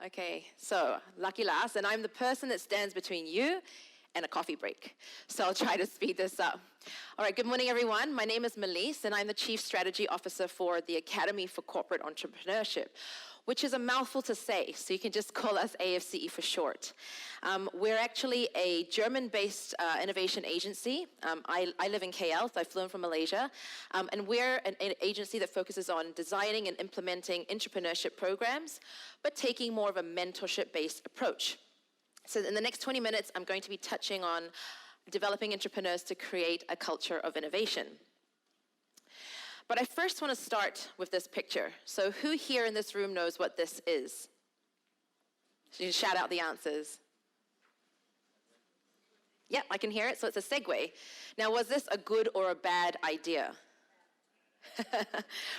Okay, so lucky last, and I'm the person that stands between you and a coffee break. So I'll try to speed this up. All right, good morning, everyone. My name is Malisse, and I'm the Chief Strategy Officer for the Academy for Corporate Entrepreneurship, which is a mouthful to say, so you can just call us AfCE for short. We're actually a German-based innovation agency. I live in KL, so I flew in from Malaysia, and we're an agency that focuses on designing and implementing entrepreneurship programs, but taking more of a mentorship-based approach. So in the next 20 minutes, I'm going to be touching on developing entrepreneurs to create a culture of innovation. But I first want to start with this picture. So who here in this room knows what this is? So you can shout out the answers. Yep, I can hear it. So it's a Segway. Now, was this a good or a bad idea?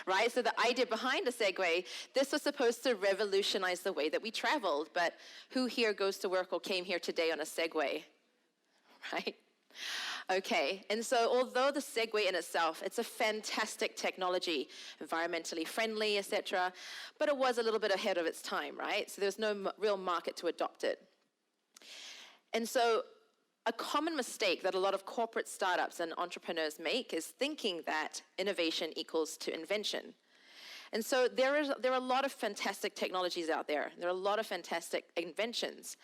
Right? So the idea behind the Segway, this was supposed to revolutionize the way that we traveled. But who here goes to work or came here today on a Segway? Right? Okay, and so although the Segway in itself, it's a fantastic technology, environmentally friendly, etc., but it was a little bit ahead of its time, right? So there was no real market to adopt it. And so a common mistake that a lot of corporate startups and entrepreneurs make is thinking that innovation equals to invention. And so there are a lot of fantastic technologies out there. There are a lot of fantastic inventions.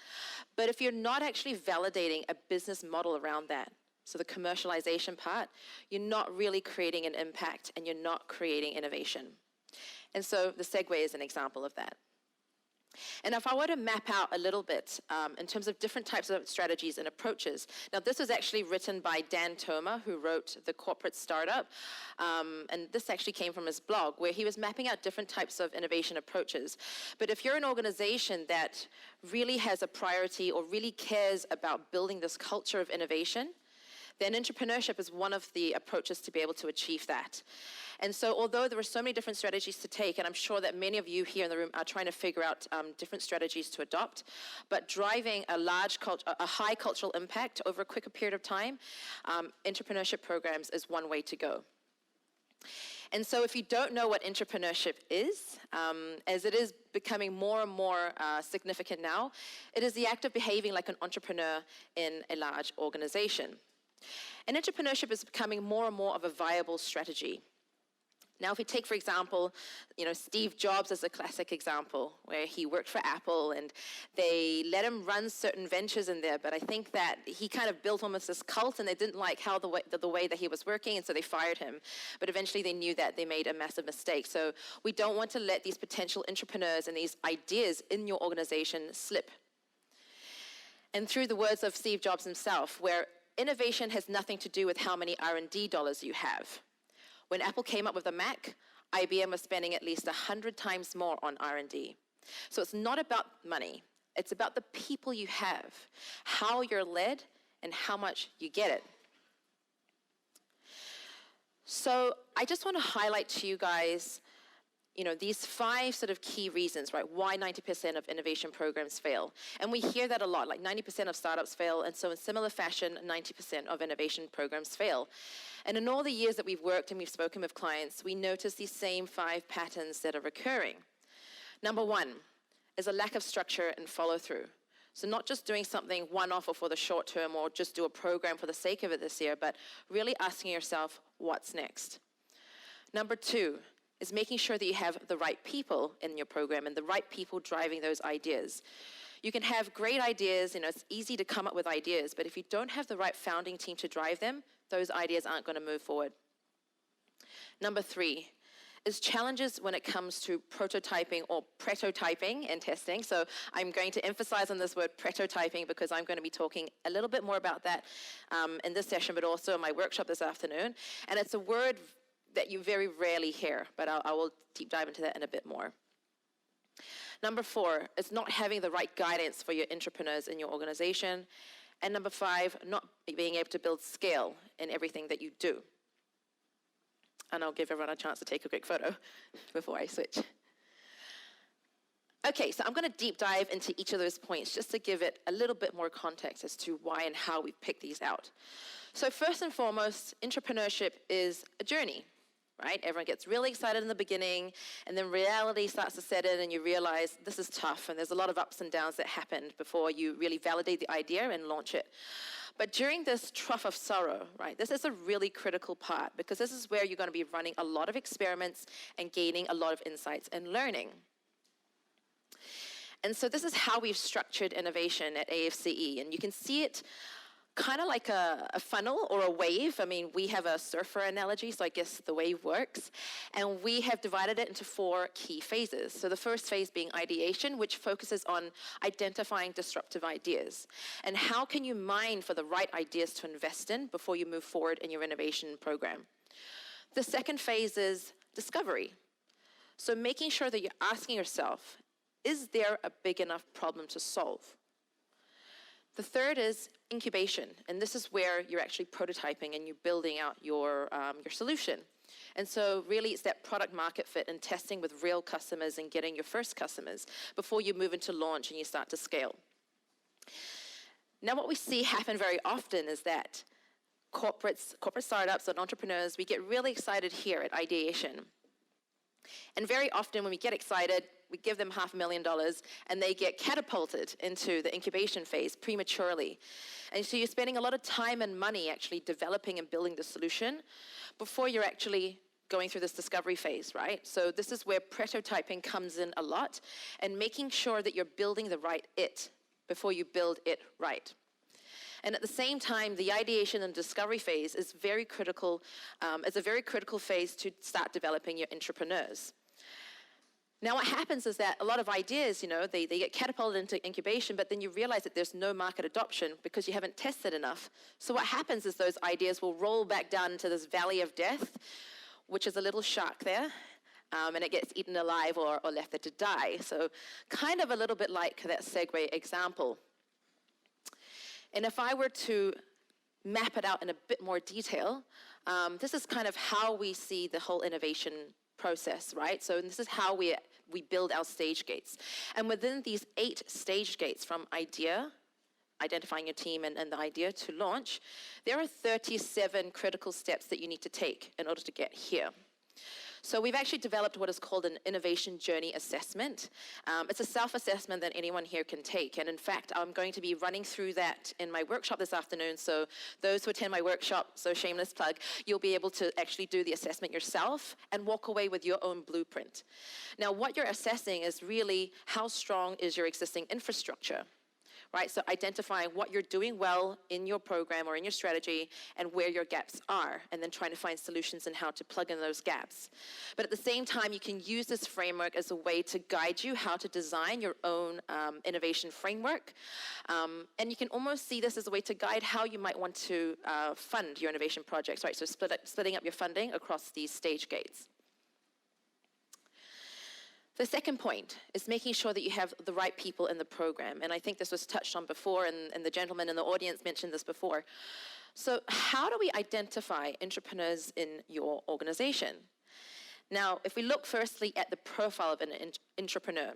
But if you're not actually validating a business model around that, so the commercialization part, you're not really creating an impact and you're not creating innovation. And so the Segway is an example of that. And if I were to map out a little bit in terms of different types of strategies and approaches, now this was actually written by Dan Thoma, who wrote The Corporate Startup, and this actually came from his blog, where he was mapping out different types of innovation approaches. But if you're an organization that really has a priority or really cares about building this culture of innovation, then entrepreneurship is one of the approaches to be able to achieve that. And so although there are so many different strategies to take, and I'm sure that many of you here in the room are trying to figure out different strategies to adopt, but driving a high cultural impact over a quicker period of time, entrepreneurship programs is one way to go. And so if you don't know what entrepreneurship is, as it is becoming more and more significant now, it is the act of behaving like an entrepreneur in a large organization. And entrepreneurship is becoming more and more of a viable strategy. Now, if we take, for example, Steve Jobs as a classic example, where he worked for Apple and they let him run certain ventures in there, but I think that he kind of built almost this cult and they didn't like how the way that he was working, and so they fired him. But eventually they knew that they made a massive mistake. So we don't want to let these potential entrepreneurs and these ideas in your organization slip. And through the words of Steve Jobs himself, where innovation has nothing to do with how many R&D dollars you have. When Apple came up with the Mac, IBM was spending at least 100 times more on R&D. So it's not about money. It's about the people you have, how you're led, and how much you get it. So I just want to highlight to you guys these 5 sort of key reasons, right, why 90% of innovation programs fail. And we hear that a lot, like 90% of startups fail, and so in similar fashion, 90% of innovation programs fail. And in all the years that we've worked and we've spoken with clients, we notice these same 5 patterns that are recurring. Number 1 is a lack of structure and follow-through. So not just doing something one-off or for the short term or just do a program for the sake of it this year, but really asking yourself, what's next? Number 2 is making sure that you have the right people in your program and the right people driving those ideas. You can have great ideas, it's easy to come up with ideas, but if you don't have the right founding team to drive them, those ideas aren't going to move forward. Number 3 is challenges when it comes to prototyping or prototyping and testing. So I'm going to emphasize on this word prototyping because I'm going to be talking a little bit more about that in this session, but also in my workshop this afternoon. And it's a word that you very rarely hear, but I will deep dive into that in a bit more. Number 4 is not having the right guidance for your entrepreneurs in your organization. And number 5, not being able to build scale in everything that you do. And I'll give everyone a chance to take a quick photo before I switch. Okay, so I'm going to deep dive into each of those points just to give it a little bit more context as to why and how we pick these out. So first and foremost, entrepreneurship is a journey. right? Everyone gets really excited in the beginning, and then reality starts to set in, and you realize this is tough, and there's a lot of ups and downs that happened before you really validate the idea and launch it. But during this trough of sorrow, right, this is a really critical part, because this is where you're going to be running a lot of experiments and gaining a lot of insights and learning. And so this is how we've structured innovation at AfCE, and you can see it kind of like a funnel or a wave. I mean, we have a surfer analogy, so I guess the wave works. And we have divided it into 4 key phases. So the first phase being ideation, which focuses on identifying disruptive ideas. And how can you mine for the right ideas to invest in before you move forward in your innovation program? The second phase is discovery. So making sure that you're asking yourself, is there a big enough problem to solve? The third is incubation, and this is where you're actually prototyping and you're building out your solution. And so really it's that product market fit and testing with real customers and getting your first customers before you move into launch and you start to scale. Now what we see happen very often is that corporate startups and entrepreneurs, we get really excited here at ideation. And very often when we get excited, we give them $500,000 and they get catapulted into the incubation phase prematurely. And so you're spending a lot of time and money actually developing and building the solution before you're actually going through this discovery phase, right? So this is where prototyping comes in a lot, and making sure that you're building the right it before you build it right. And at the same time, the ideation and discovery phase is very critical. It's a very critical phase to start developing your intrapreneurs. Now what happens is that a lot of ideas, they get catapulted into incubation, but then you realize that there's no market adoption because you haven't tested enough. So what happens is those ideas will roll back down into this valley of death, which is a little shark there, and it gets eaten alive or left there to die. So kind of a little bit like that Segway example. And if I were to map it out in a bit more detail, this is kind of how we see the whole innovation process, right? So this is how we build our stage gates. And within these 8 stage gates, from idea, identifying your team and the idea, to launch, there are 37 critical steps that you need to take in order to get here. So we've actually developed what is called an innovation journey assessment. It's a self-assessment that anyone here can take. And in fact, I'm going to be running through that in my workshop this afternoon. So those who attend my workshop, so shameless plug, you'll be able to actually do the assessment yourself and walk away with your own blueprint. Now, what you're assessing is really how strong is your existing infrastructure. Right, so identifying what you're doing well in your program or in your strategy and where your gaps are, and then trying to find solutions and how to plug in those gaps. But at the same time, you can use this framework as a way to guide you how to design your own innovation framework. And you can almost see this as a way to guide how you might want to fund your innovation projects, right? So splitting up your funding across these stage gates. The second point is making sure that you have the right people in the program. And I think this was touched on before, and the gentleman in the audience mentioned this before. So how do we identify entrepreneurs in your organization? Now, if we look firstly at the profile of an intrapreneur,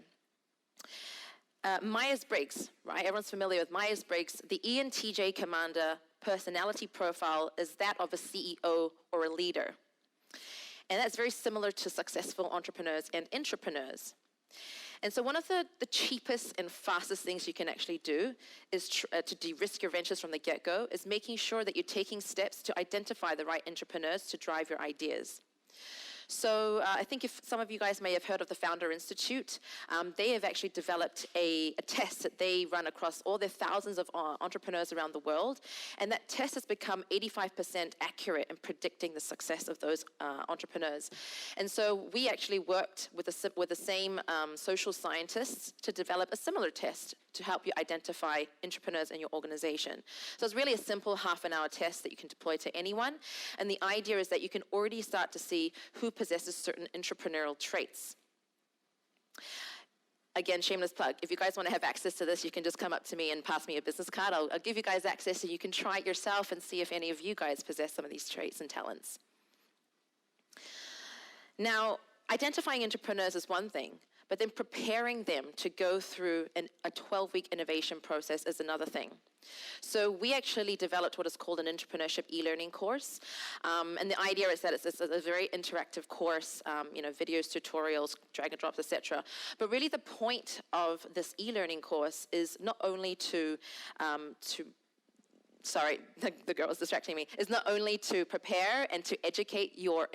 Myers-Briggs, right? Everyone's familiar with Myers-Briggs. The ENTJ Commander personality profile is that of a CEO or a leader. And that's very similar to successful entrepreneurs and intrapreneurs. And so one of the cheapest and fastest things you can actually do is to de-risk your ventures from the get-go is making sure that you're taking steps to identify the right entrepreneurs to drive your ideas. So I think if some of you guys may have heard of the Founder Institute, they have actually developed a test that they run across all their thousands of entrepreneurs around the world. And that test has become 85% accurate in predicting the success of those entrepreneurs. And so we actually worked with the same social scientists to develop a similar test to help you identify entrepreneurs in your organization. So it's really a simple half-an-hour test that you can deploy to anyone. And the idea is that you can already start to see who possesses certain entrepreneurial traits. Again, shameless plug. If you guys want to have access to this, you can just come up to me and pass me a business card. I'll give you guys access so you can try it yourself and see if any of you guys possess some of these traits and talents. Now, identifying entrepreneurs is one thing, But then preparing them to go through a 12-week innovation process is another thing. So we actually developed what is called an Intrapreneurship e-learning course. And the idea is that it's a very interactive course, videos, tutorials, drag and drops, etc. But really the point of this e-learning course is not only sorry, the girl was distracting me, is not only to prepare and to educate your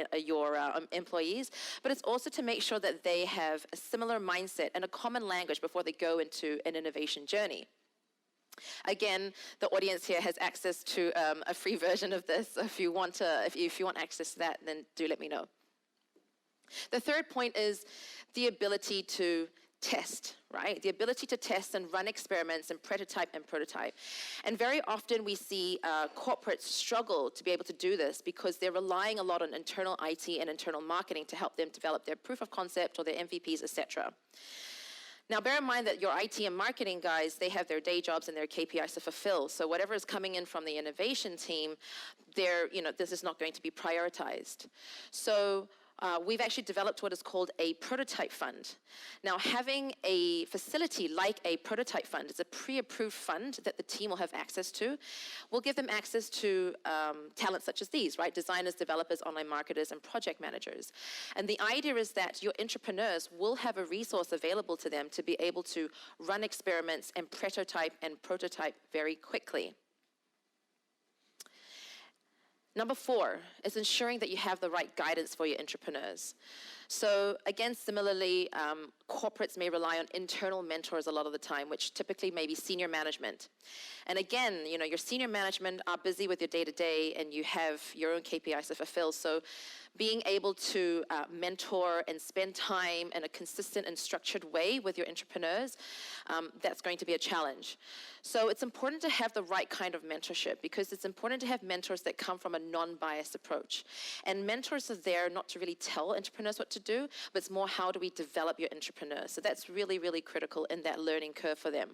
employees, but it's also to make sure that they have a similar mindset and a common language before they go into an innovation journey. Again, the audience here has access to a free version of this. If you want access to that, then do let me know. The third point is the ability to test, right? The ability to test and run experiments and prototype. And very often we see corporates struggle to be able to do this because they're relying a lot on internal IT and internal marketing to help them develop their proof of concept or their MVPs, etc. Now, bear in mind that your IT and marketing guys, they have their day jobs and their KPIs to fulfill. So whatever is coming in from the innovation team, this is not going to be prioritized. So we've actually developed what is called a prototype fund. Now, having a facility like a prototype fund is a pre-approved fund that the team will have access to. We'll give them access to talents such as these, right? Designers, developers, online marketers, and project managers. And the idea is that your entrepreneurs will have a resource available to them to be able to run experiments and prototype very quickly. Number 4 is ensuring that you have the right guidance for your entrepreneurs. So again, similarly, corporates may rely on internal mentors a lot of the time, which typically may be senior management. And again, your senior management are busy with your day-to-day and you have your own KPIs to fulfill. So being able to mentor and spend time in a consistent and structured way with your entrepreneurs, that's going to be a challenge. So it's important to have the right kind of mentorship because it's important to have mentors that come from a non-biased approach. And mentors are there not to really tell entrepreneurs what to do, but it's more how do we develop your entrepreneurs. So that's really, really critical in that learning curve for them.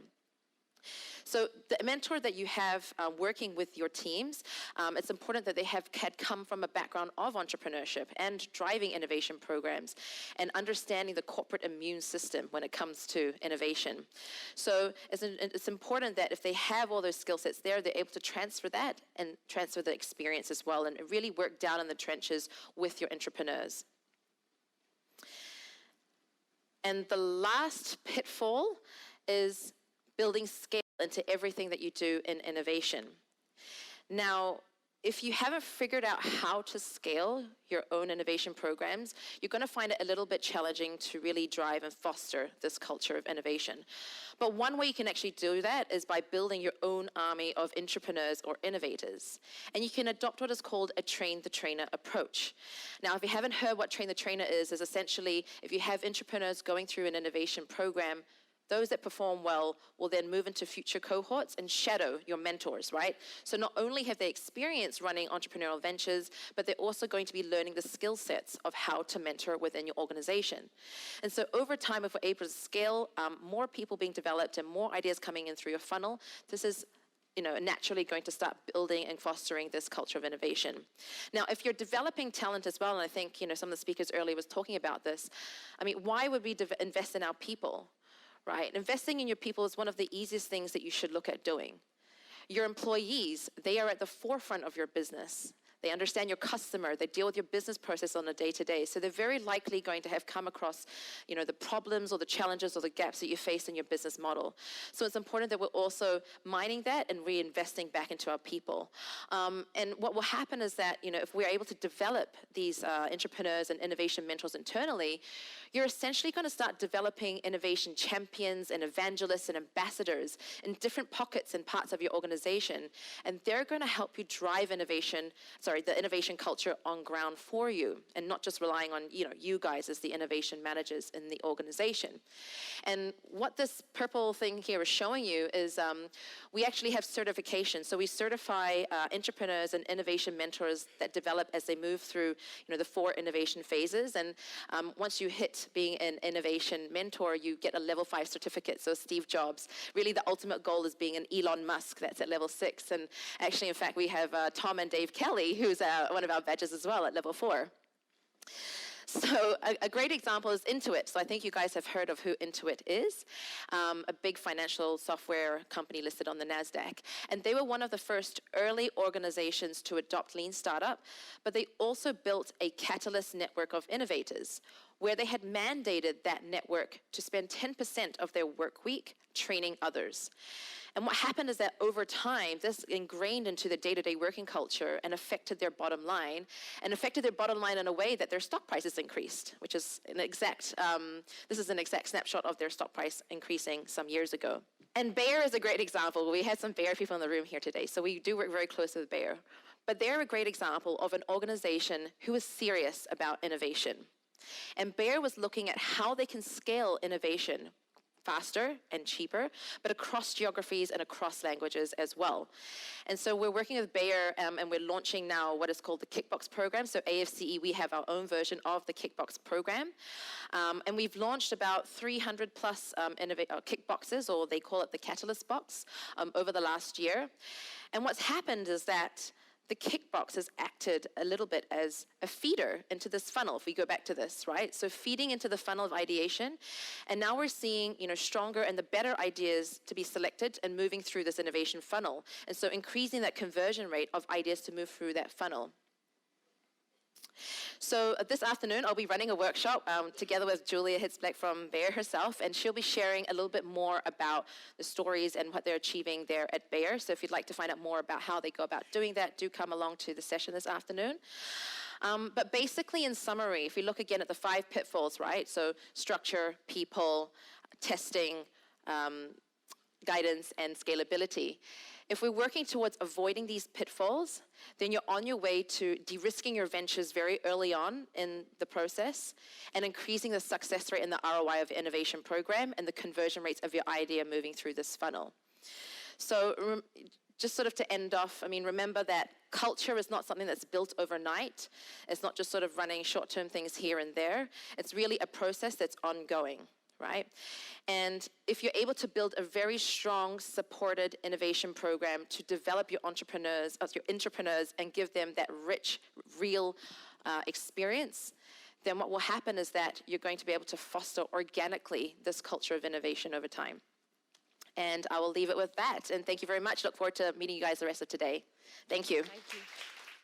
So the mentor that you have working with your teams, it's important that they had come from a background of entrepreneurship and driving innovation programs and understanding the corporate immune system when it comes to innovation. So it's important that if they have all those skill sets there, they're able to transfer that and transfer the experience as well and really work down in the trenches with your entrepreneurs. And the last pitfall is building scale into everything that you do in innovation. Now, if you haven't figured out how to scale your own innovation programs, you're going to find it a little bit challenging to really drive and foster this culture of innovation. But one way you can actually do that is by building your own army of entrepreneurs or innovators. And you can adopt what is called a train-the-trainer approach. Now, if you haven't heard what train-the-trainer is essentially if you have entrepreneurs going through an innovation program, those that perform well will then move into future cohorts and shadow your mentors, right? So not only have they experienced running entrepreneurial ventures, but they're also going to be learning the skill sets of how to mentor within your organization. And so over time, if we're able to scale, more people being developed and more ideas coming in through your funnel, this is naturally going to start building and fostering this culture of innovation. Now, if you're developing talent as well, and I think some of the speakers earlier was talking about this, why would we invest in our people? Right? Investing in your people is one of the easiest things that you should look at doing. Your employees, they are at the forefront of your business. They understand your customer. They deal with your business process on a day-to-day. So they're very likely going to have come across, the problems or the challenges or the gaps that you face in your business model. So it's important that we're also mining that and reinvesting back into our people. And what will happen is that, if we're able to develop these entrepreneurs and innovation mentors internally, you're essentially going to start developing innovation champions and evangelists and ambassadors in different pockets and parts of your organization. And they're going to help you drive the innovation culture on ground for you and not just relying on, you guys as the innovation managers in the organization. And what this purple thing here is showing you is we actually have certification. So we certify entrepreneurs and innovation mentors that develop as they move through, the 4 innovation phases. And once you hit being an innovation mentor, you get a level 5 certificate. So Steve Jobs, really the ultimate goal is being an Elon Musk. That's at level 6. And actually, in fact, we have Tom and Dave Kelly, who's one of our badges as well at level 4. So a great example is Intuit. So I think you guys have heard of who Intuit is, a big financial software company listed on the NASDAQ. And they were one of the first early organizations to adopt Lean Startup, but they also built a catalyst network of innovators, where they had mandated that network to spend 10% of their work week training others. And what happened is that over time, this ingrained into the day-to-day working culture and affected their bottom line, and affected their bottom line in a way that their stock prices increased, which is an exact, this is an exact snapshot of their stock price increasing some years ago. And Bayer is a great example. We had some Bayer people in the room here today, so we do work very closely with Bayer. But they're a great example of an organization who is serious about innovation. And Bayer was looking at how they can scale innovation faster and cheaper, but across geographies and across languages as well. And so we're working with Bayer, and we're launching now what is called the Kickbox program. So AfCE, we have our own version of the Kickbox program. And we've launched about 300 plus Kickboxes, or they call it the Catalyst Box, over the last year. And what's happened is that the Kickbox has acted a little bit as a feeder into this funnel, if we go back to this, right? So feeding into the funnel of ideation, and now we're seeing, stronger and the better ideas to be selected and moving through this innovation funnel. And so increasing that conversion rate of ideas to move through that funnel. So this afternoon, I'll be running a workshop together with Julia Hitzbleck from Bayer herself, and she'll be sharing a little bit more about the stories and what they're achieving there at Bayer. So if you'd like to find out more about how they go about doing that, do come along to the session this afternoon. But basically, in summary, if we look again at the 5 pitfalls, right? So structure, people, testing, guidance, and scalability. If we're working towards avoiding these pitfalls, then you're on your way to de-risking your ventures very early on in the process and increasing the success rate and the ROI of your innovation program and the conversion rates of your idea moving through this funnel. So just sort of to end off, remember that culture is not something that's built overnight. It's not just sort of running short-term things here and there. It's really a process that's ongoing, right? And if you're able to build a very strong, supported innovation program to develop your entrepreneurs, your intrapreneurs, and give them that rich, real experience, then what will happen is that you're going to be able to foster organically this culture of innovation over time. And I will leave it with that. And thank you very much. Look forward to meeting you guys the rest of today. Thank you. Thank you.